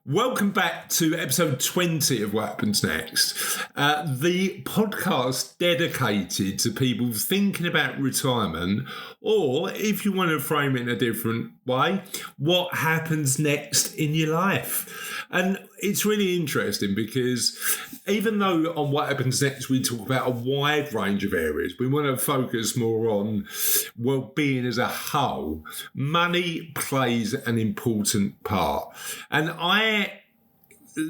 Welcome back to episode 20 of What Happens Next, the podcast dedicated to people thinking about retirement, or if you want to frame it in a different way, what happens next in your life. And it's really interesting because even though on What Happens Next we talk about a wide range of areas, we want to focus more on well-being as a whole. Money plays an important part. And I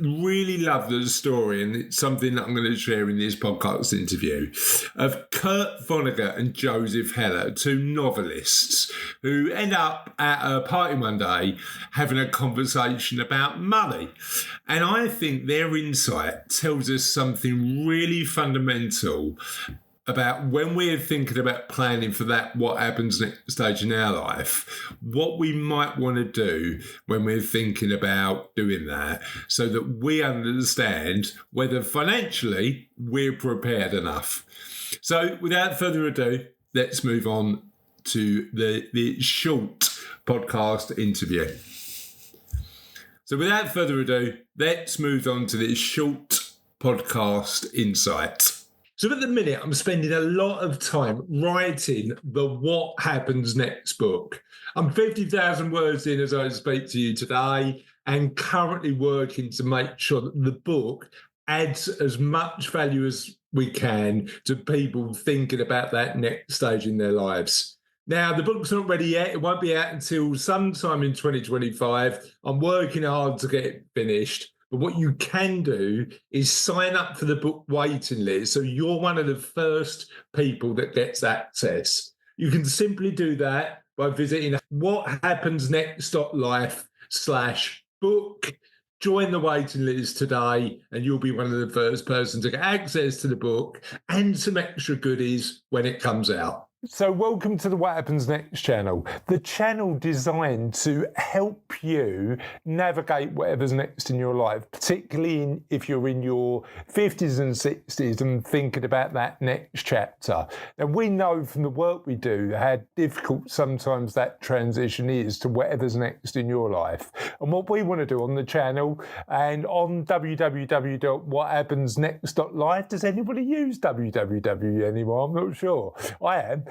really love the story, and it's something that I'm going to share in this podcast interview, of Kurt Vonnegut and Joseph Heller, two novelists who end up at a party one day having a conversation about money. And I think their insight tells us something really fundamental about when we're thinking about planning for that what happens next stage in our life, what we might want to do when we're thinking about doing that, so that we understand whether financially we're prepared enough. So without further ado, let's move on to the short podcast interview. So without further ado, let's move on to this short podcast insight. So at the minute, I'm spending a lot of time writing the What Happens Next book. I'm 50,000 words in as I speak to you today, and currently working to make sure that the book adds as much value as we can to people thinking about that next stage in their lives. Now, the book's not ready yet. It won't be out until sometime in 2025. I'm working hard to get it finished. But what you can do is sign up for the book waiting list, so you're one of the first people that gets access. You can simply do that by visiting whathappensnext.life/book. Join the waiting list today, and you'll be one of the first person to get access to the book and some extra goodies when it comes out. So welcome to the What Happens Next channel, the channel designed to help you navigate whatever's next in your life, particularly if you're in your 50s and 60s and thinking about that next chapter. Now, we know from the work we do how difficult sometimes that transition is to whatever's next in your life. And what we want to do on the channel and on www.whathappensnext.life, does anybody use www anymore? I'm not sure. I am.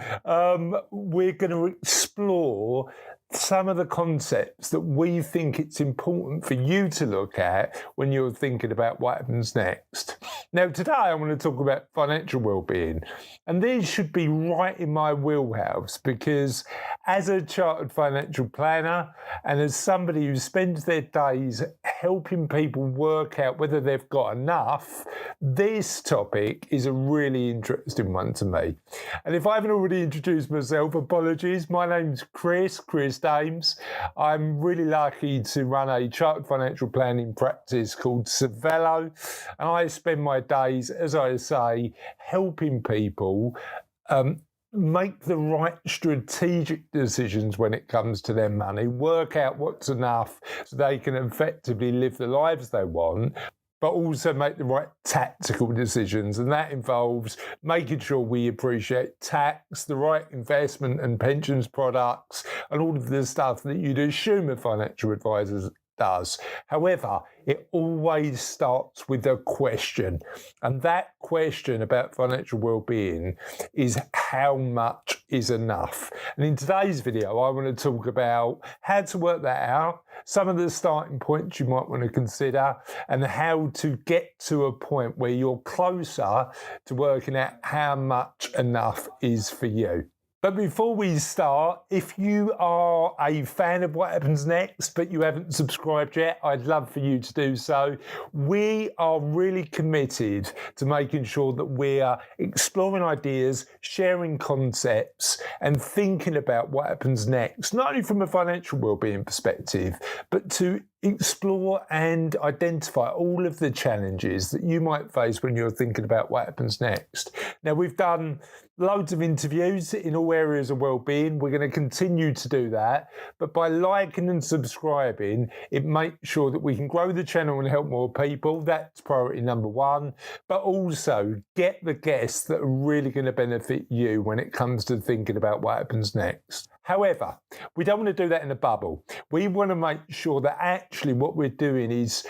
We're going to explore some of the concepts that we think it's important for you to look at when you're thinking about what happens next. Now, today I want to talk about financial well-being, and these should be right in my wheelhouse because as a chartered financial planner and as somebody who spends their days helping people work out whether they've got enough, this topic is a really interesting one to me. And if I haven't already introduced myself, apologies. My name's Chris Daems. I'm really lucky to run a chartered financial planning practice called Cervello, and I spend my days, as I say, helping people make the right strategic decisions when it comes to their money, work out what's enough so they can effectively live the lives they want, but also make the right tactical decisions. And that involves making sure we appreciate tax, the right investment and pensions products, and all of the stuff that you'd assume a financial advisor does. However, it always starts with a question. And that question about financial well-being is how much is enough? And in today's video, I want to talk about how to work that out, some of the starting points you might want to consider, and how to get to a point where you're closer to working out how much enough is for you. But before we start, if you are a fan of What Happens Next, but you haven't subscribed yet, I'd love for you to do so. We are really committed to making sure that we are exploring ideas, sharing concepts, and thinking about what happens next, not only from a financial wellbeing perspective, but to explore and identify all of the challenges that you might face when you're thinking about what happens next. Now, we've done loads of interviews in all areas of well-being. We're going to continue to do that, but by liking and subscribing, it makes sure that we can grow the channel and help more people. That's priority number one, but also get the guests that are really going to benefit you when it comes to thinking about what happens next. However, we don't want to do that in a bubble. We want to make sure that actually what we're doing is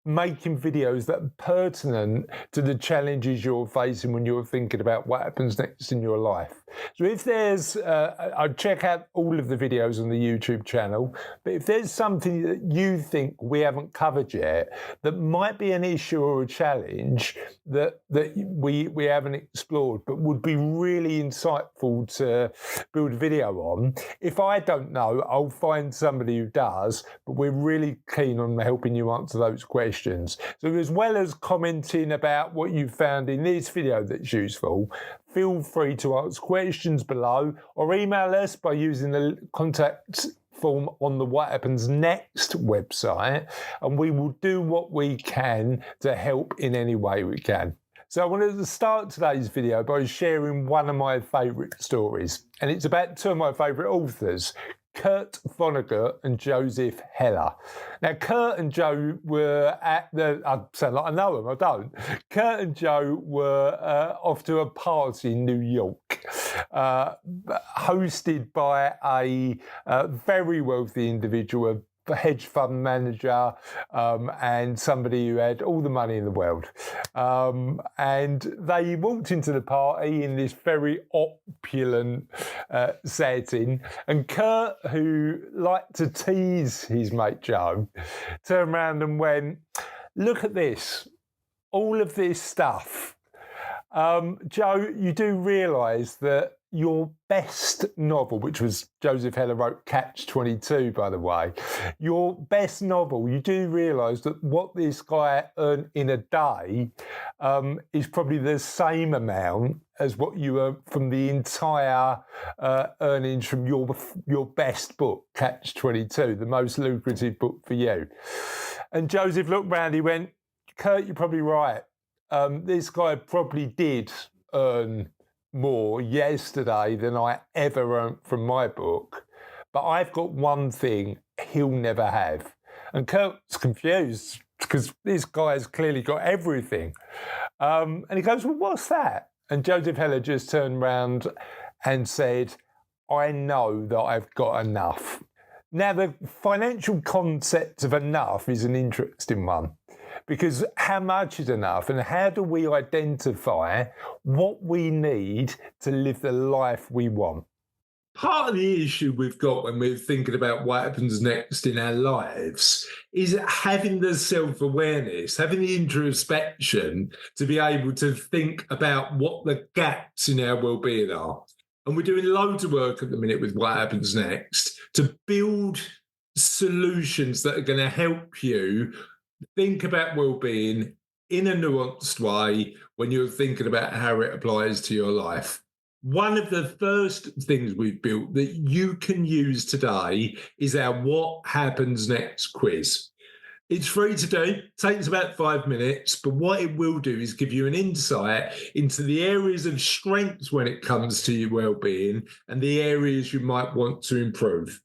making videos that are pertinent to the challenges you're facing when you're thinking about what happens next in your life. So if there's, I'd check out all of the videos on the YouTube channel, but if there's something that you think we haven't covered yet that might be an issue or a challenge that we haven't explored but would be really insightful to build a video on, if I don't know, I'll find somebody who does, but we're really keen on helping you answer those questions. So as well as commenting about what you found in this video that's useful, feel free to ask questions below or email us by using the contact form on the What Happens Next website, and we will do what we can to help in any way we can. So I wanted to start today's video by sharing one of my favourite stories, and it's about two of my favourite authors, Kurt Vonnegut and Joseph Heller. Now, Kurt and Joe were at the, I sound like I know them, I don't. Kurt and Joe were off to a party in New York, hosted by a very wealthy individual, a hedge fund manager, and somebody who had all the money in the world. And they walked into the party in this very opulent setting. And Kurt, who liked to tease his mate Joe, turned around and went, "Look at this, all of this stuff. Joe, you do realise that your best novel," which was Joseph Heller wrote Catch-22, by the way, your best novel, you do realise that what this guy earned in a day is probably the same amount as what you earned from the entire earnings from your best book, Catch-22, the most lucrative book for you. And Joseph looked round, he went, "Kurt, you're probably right. This guy probably did earn more yesterday than I ever earned from my book, but I've got one thing he'll never have." And Kurt's confused because this guy's clearly got everything. And he goes, "Well, what's that?" And Joseph Heller just turned around and said, "I know that I've got enough." Now, the financial concept of enough is an interesting one, because how much is enough, and how do we identify what we need to live the life we want? Part of the issue we've got when we're thinking about what happens next in our lives is having the self-awareness, having the introspection to be able to think about what the gaps in our well-being are. And we're doing loads of work at the minute with What Happens Next to build solutions that are going to help you think about well-being in a nuanced way when you're thinking about how it applies to your life. One of the first things we've built that you can use today is our What Happens Next quiz. It's free to do, takes about 5 minutes, but what it will do is give you an insight into the areas of strengths when it comes to your well-being and the areas you might want to improve.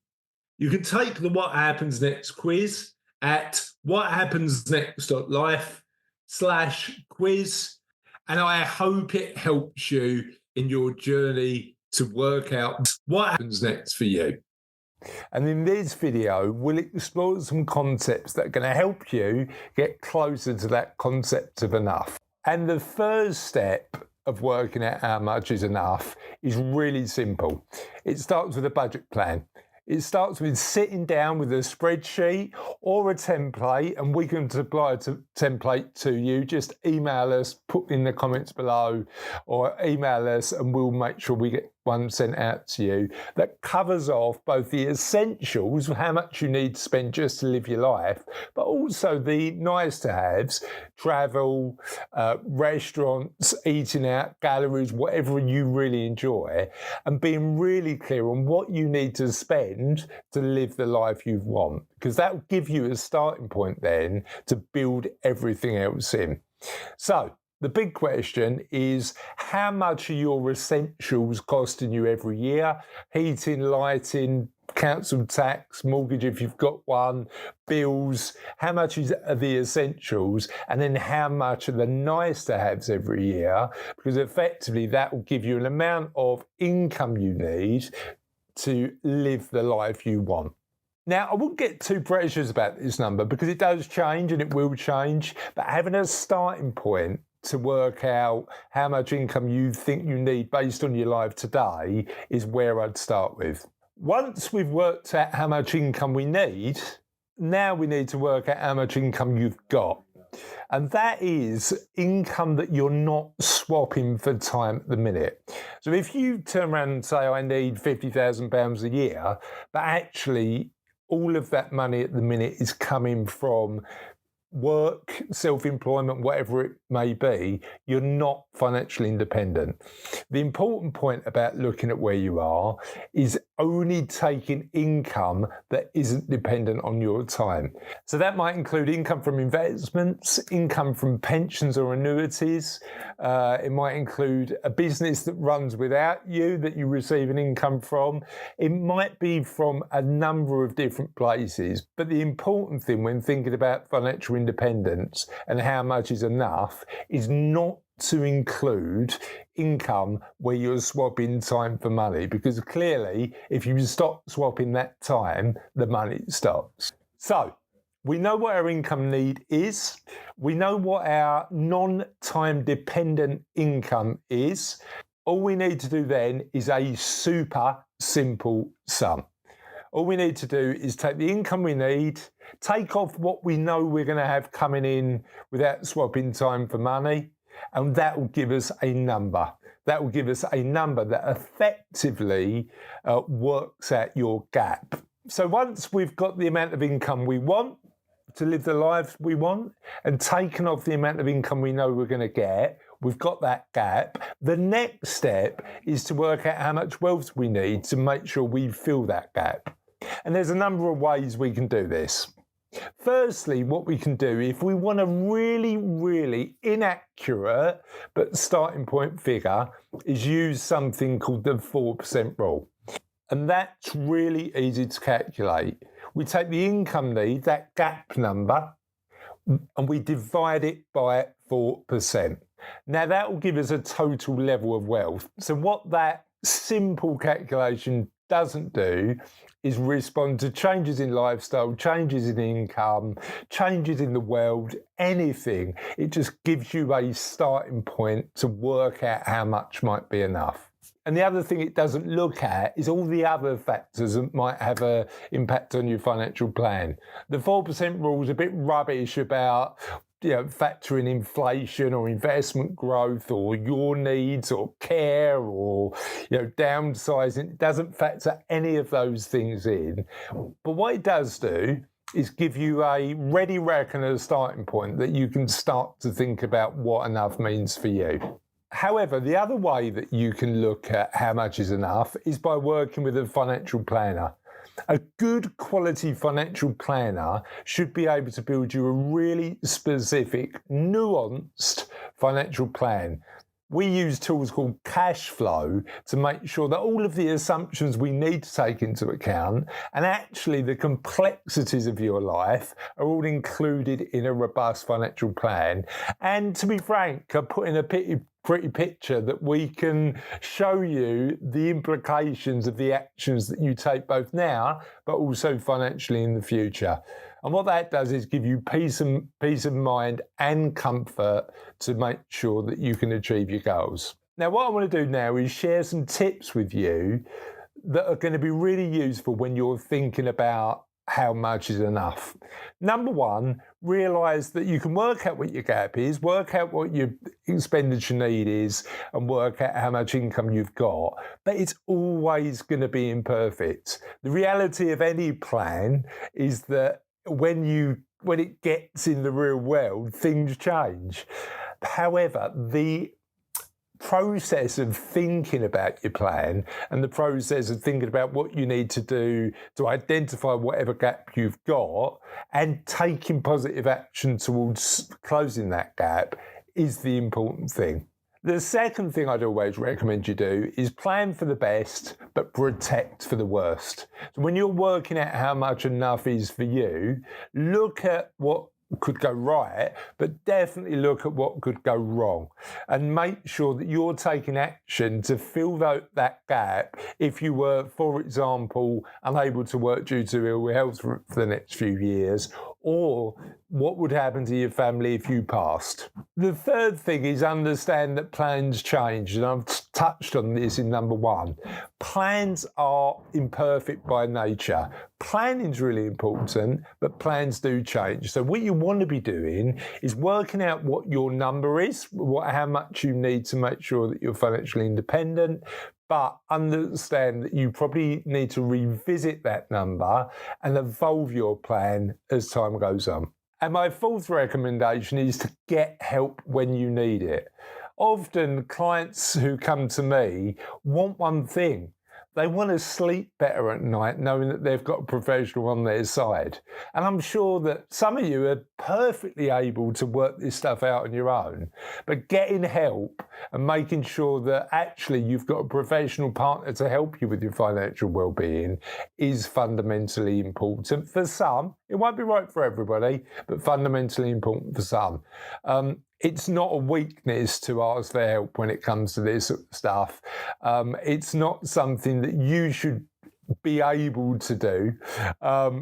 You can take the What Happens Next quiz at whathappensnext.life/quiz, and I hope it helps you in your journey to work out what happens next for you. And in this video, we'll explore some concepts that are going to help you get closer to that concept of enough. And the first step of working out how much is enough is really simple. It starts with a budget plan. It starts with sitting down with a spreadsheet or a template, and we can supply a template to you. Just email us, put in the comments below, or email us and we'll make sure we get one sent out to you that covers off both the essentials, how much you need to spend just to live your life, but also the nice to haves, travel, restaurants, eating out, galleries, whatever you really enjoy, and being really clear on what you need to spend to live the life you want, because that will give you a starting point then to build everything else in. So the big question is, how much are your essentials costing you every year? Heating, lighting, council tax, mortgage if you've got one, bills, how much are the essentials, and then how much are the nice to haves every year? Because effectively that will give you an amount of income you need to live the life you want. Now, I wouldn't get too precious about this number because it does change and it will change, but having a starting point to work out how much income you think you need based on your life today is where I'd start with. Once we've worked out how much income we need, now we need to work out how much income you've got. And that is income that you're not swapping for time at the minute. So if you turn around and say, I need £50,000 a year, but actually all of that money at the minute is coming from work, self-employment, whatever it may be, you're not financially independent. The important point about looking at where you are is only taking income that isn't dependent on your time. So that might include income from investments, income from pensions or annuities. It might include a business that runs without you that you receive an income from. It might be from a number of different places. But the important thing when thinking about financial independence and how much is enough is not to include income where you're swapping time for money, because clearly if you stop swapping that time, the money stops. So we know what our income need is. We know what our non-time dependent income is. All we need to do then is a super simple sum. All we need to do is take the income we need, take off what we know we're going to have coming in without swapping time for money, and that will give us a number. That will give us a number that effectively works out your gap. So once we've got the amount of income we want to live the life we want and taken off the amount of income we know we're going to get, we've got that gap. The next step is to work out how much wealth we need to make sure we fill that gap. And there's a number of ways we can do this. Firstly, what we can do if we want a really, really inaccurate but starting point figure is use something called the 4% rule. And that's really easy to calculate. We take the income need, that gap number, and we divide it by 4%. Now that will give us a total level of wealth. So what that simple calculation doesn't do is respond to changes in lifestyle, changes in income, changes in the world, anything. It just gives you a starting point to work out how much might be enough. And the other thing it doesn't look at is all the other factors that might have an impact on your financial plan. The 4% rule is a bit rubbish about factoring inflation or investment growth or your needs or care or downsizing. It doesn't factor any of those things in. But what it does do is give you a ready reckoner starting point that you can start to think about what enough means for you. However, the other way that you can look at how much is enough is by working with a financial planner. A good quality financial planner should be able to build you a really specific, nuanced financial plan. We use tools called cash flow to make sure that all of the assumptions we need to take into account and actually the complexities of your life are all included in a robust financial plan. And to be frank, I put in a pretty picture that we can show you the implications of the actions that you take both now, but also financially in the future. And what that does is give you peace of mind and comfort to make sure that you can achieve your goals. Now, what I want to do now is share some tips with you that are going to be really useful when you're thinking about how much is enough. Number one, realise that you can work out what your gap is, work out what your expenditure need is, and work out how much income you've got, but it's always going to be imperfect. The reality of any plan is that when it gets in the real world, things change. However, the process of thinking about your plan and the process of thinking about what you need to do to identify whatever gap you've got and taking positive action towards closing that gap is the important thing. The second thing I'd always recommend you do is plan for the best, but protect for the worst. So when you're working out how much enough is for you, look at what could go right, but definitely look at what could go wrong and make sure that you're taking action to fill that gap if you were, for example, unable to work due to ill health for the next few years, or what would happen to your family if you passed. The third thing is understand that plans change, and I've touched on this in number 1. Plans are imperfect by nature. Planning's really important, but plans do change. So what you want to be doing is working out what your number is, how much you need to make sure that you're financially independent, but understand that you probably need to revisit that number and evolve your plan as time goes on. And my fourth recommendation is to get help when you need it. Often clients who come to me want one thing. They want to sleep better at night knowing that they've got a professional on their side. And I'm sure that some of you are perfectly able to work this stuff out on your own, but getting help and making sure that actually you've got a professional partner to help you with your financial well-being is fundamentally important for some. It won't be right for everybody, but fundamentally important for some. It's not a weakness to ask for help when it comes to this sort of stuff. It's not something that you should be able to do.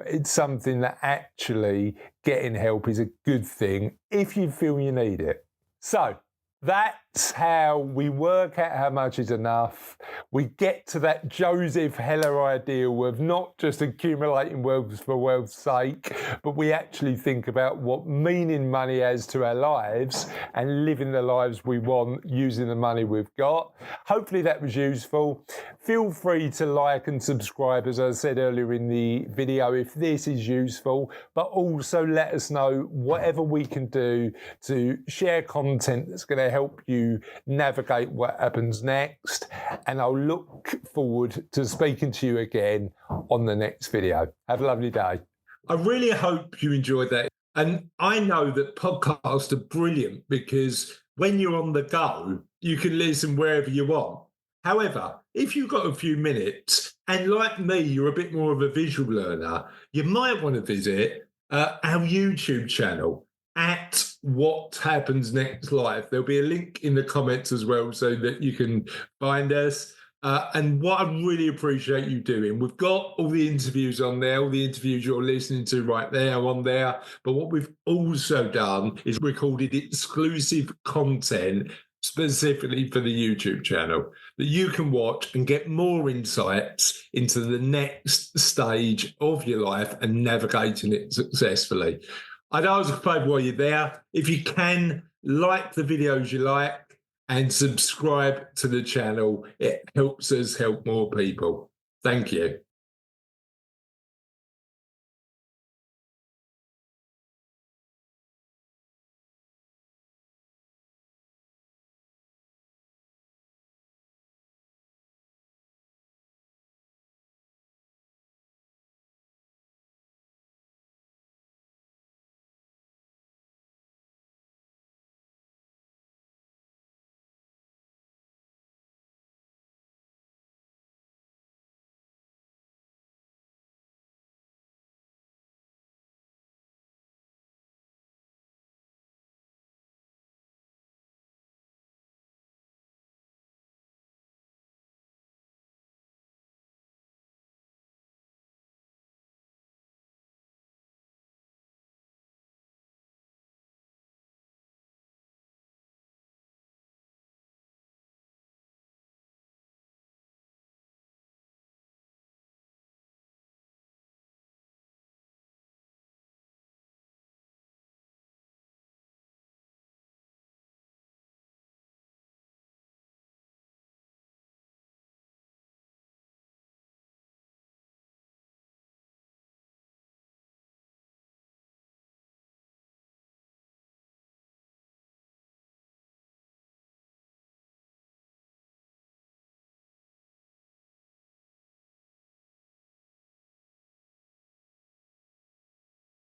It's something that actually getting help is a good thing if you feel you need it. So that's how we work out how much is enough. We get to that Joseph Heller ideal of not just accumulating wealth for wealth's sake, but we actually think about what meaning money has to our lives and living the lives we want using the money we've got. Hopefully that was useful. Feel free to like and subscribe, as I said earlier in the video, if this is useful, but also let us know whatever we can do to share content that's going to help you navigate what happens next. And I'll look forward to speaking to you again on the next video. Have a lovely day. I really hope you enjoyed that. And I know that podcasts are brilliant because when you're on the go, you can listen wherever you want. However, if you've got a few minutes and like me, you're a bit more of a visual learner, you might want to visit our YouTube channel at What Happens Next Live. There'll be a link in the comments as well so that you can find us. And what I really appreciate you doing, we've got all the interviews on there, all the interviews you're listening to right there on there. But what we've also done is recorded exclusive content specifically for the YouTube channel that you can watch and get more insights into the next stage of your life and navigating it successfully. I'd ask while you're there, if you can, like the videos you like and subscribe to the channel. It helps us help more people. Thank you.